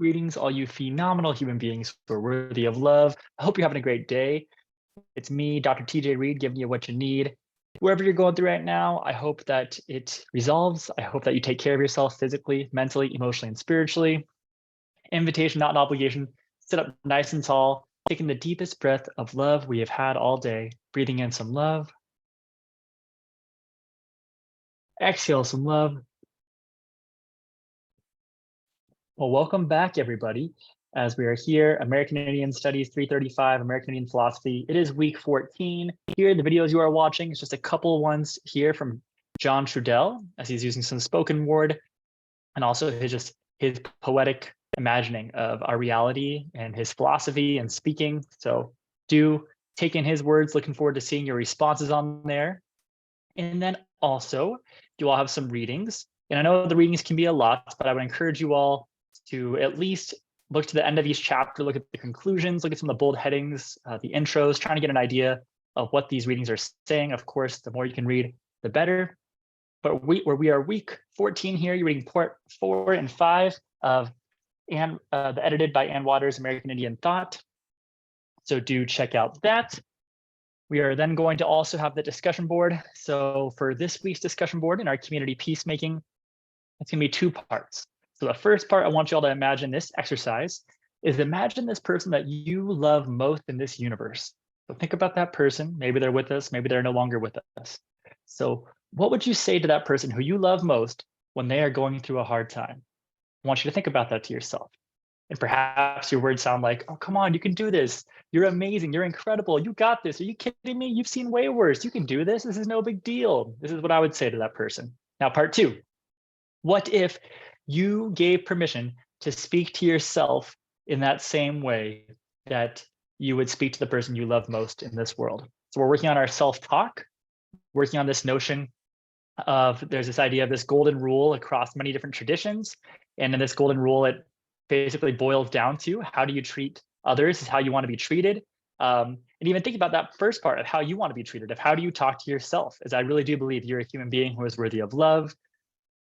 Greetings, all you phenomenal human beings who are worthy of love. I hope you're having a great day. It's me, Dr. TJ Reed, giving you what you need. Wherever you're going through right now, I hope that it resolves. I hope that you take care of yourself physically, mentally, emotionally, and spiritually. Invitation, not an obligation. Sit up nice and tall, taking the deepest breath of love we have had all day. Breathing in some love. Exhale some love. Well, welcome back, everybody. As we are here, American Indian Studies 335, American Indian Philosophy. It is week 14. Here, the videos you are watching, it's just a couple ones here from John Trudell, as he's using some spoken word, and also his poetic imagining of our reality and his philosophy and speaking. So do take in his words. Looking forward to seeing your responses on there. And then also, you all have some readings. And I know the readings can be a lot, but I would encourage you all to at least look to the end of each chapter, look at the conclusions, look at some of the bold headings, the intros, trying to get an idea of what these readings are saying. Of course, the more you can read, the better. But we are week 14 here, you're reading part 4 and 5 of the edited by Ann Waters' American Indian Thought. So do check out that. We are then going to also have the discussion board. So for this week's discussion board in our community peacemaking, it's going to be 2 parts. So the first part, I want you all to imagine this exercise is imagine this person that you love most in this universe. So think about that person. Maybe they're with us, maybe they're no longer with us. So what would you say to that person who you love most when they are going through a hard time? I want you to think about that to yourself. And perhaps your words sound like, oh, come on, you can do this. You're amazing. You're incredible. You got this. Are you kidding me? You've seen way worse. You can do this. This is no big deal. This is what I would say to that person. Now, part 2. What if you gave permission to speak to yourself in that same way that you would speak to the person you love most in this world? So we're working on our self-talk, working on this notion of there's this idea of this golden rule across many different traditions. And in this golden rule, it basically boils down to how do you treat others is how you want to be treated. And even think about that first part of how you want to be treated, of how do you talk to yourself, as I really do believe you're a human being who is worthy of love,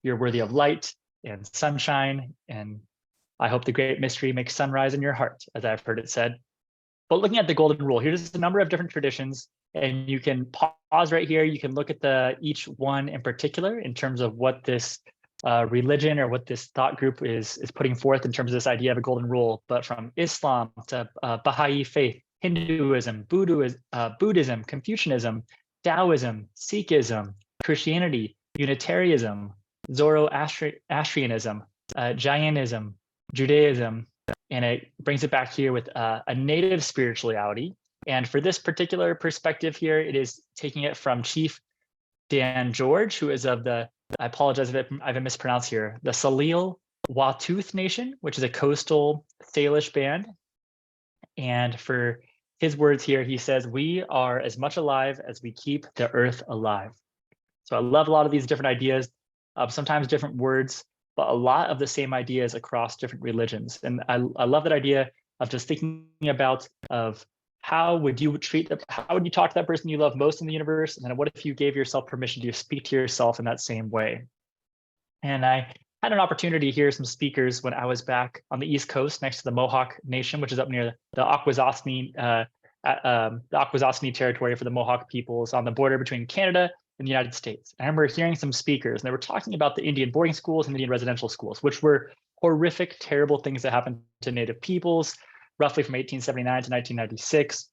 you're worthy of light and sunshine, and I hope the great mystery makes sunrise in your heart, as I've heard it said. But looking at the golden rule, here's a number of different traditions, and you can pause right here. You can look at each one in particular in terms of what this religion or what this thought group is putting forth in terms of this idea of a golden rule. But from Islam to Baha'i faith, Hinduism, Buddhism, Confucianism, Taoism, Sikhism, Christianity, Unitarianism, Zoroastrianism, Jainism, Judaism, and it brings it back here with a native spirituality. And for this particular perspective here, it is taking it from Chief Dan George, who is of the, I apologize if I've mispronounced here, the Salil Watuth Nation, which is a coastal Salish band. And for his words here, he says, "We are as much alive as we keep the earth alive." So I love a lot of these different ideas, sometimes different words, but a lot of the same ideas across different religions. And I love that idea of just thinking about how would you talk to that person you love most in the universe? And then what if you gave yourself permission to speak to yourself in that same way? And I had an opportunity to hear some speakers when I was back on the East Coast next to the Mohawk Nation, which is up near the Akwesasne territory for the Mohawk peoples on the border between Canada in the United States. I remember hearing some speakers, and they were talking about the Indian boarding schools and Indian residential schools, which were horrific, terrible things that happened to Native peoples, roughly from 1879 to 1996.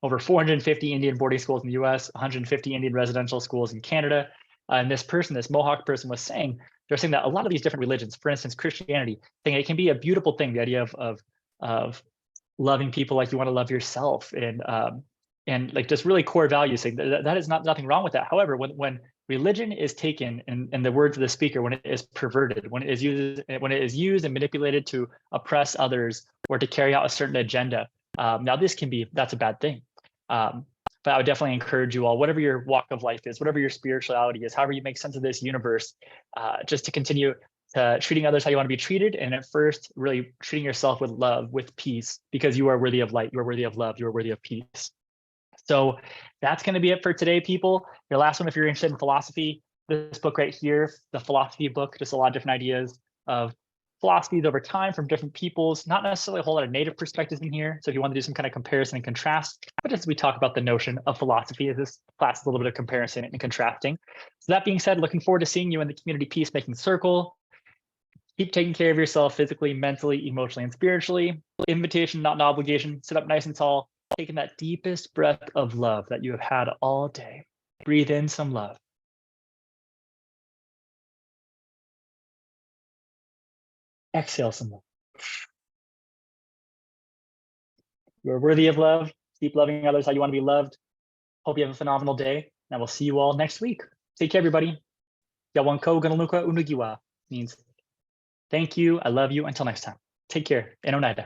Over 450 Indian boarding schools in the US, 150 Indian residential schools in Canada. And this Mohawk person was saying, they're saying that a lot of these different religions, for instance, Christianity, saying it can be a beautiful thing, the idea of loving people like you want to love yourself, and like just really core values, saying that is nothing wrong with that. However, when religion is taken, in the words of the speaker, when it is perverted, when it is used and manipulated to oppress others or to carry out a certain agenda, now that's a bad thing. But I would definitely encourage you all, whatever your walk of life is, whatever your spirituality is, however you make sense of this universe, just to continue treating others how you want to be treated, and at first really treating yourself with love, with peace, because you are worthy of light, you are worthy of love, you are worthy of peace. So that's going to be it for today, people. Your last one, if you're interested in philosophy, this book right here, the philosophy book, just a lot of different ideas of philosophies over time from different peoples, not necessarily a whole lot of native perspectives in here. So if you want to do some kind of comparison and contrast, but as we talk about the notion of philosophy, this class is a little bit of comparison and contrasting. So that being said, looking forward to seeing you in the community peacemaking circle. Keep taking care of yourself physically, mentally, emotionally, and spiritually. Invitation, not an obligation. Sit up nice and tall, taking that deepest breath of love that you have had all day. Breathe in some love. Exhale some love. You are worthy of love. Keep loving others how you want to be loved. Hope you have a phenomenal day, and we'll see you all next week. Take care, everybody. Yawanko ganaluka unugiwa means thank you, I love you, until next time. Take care, and onaida.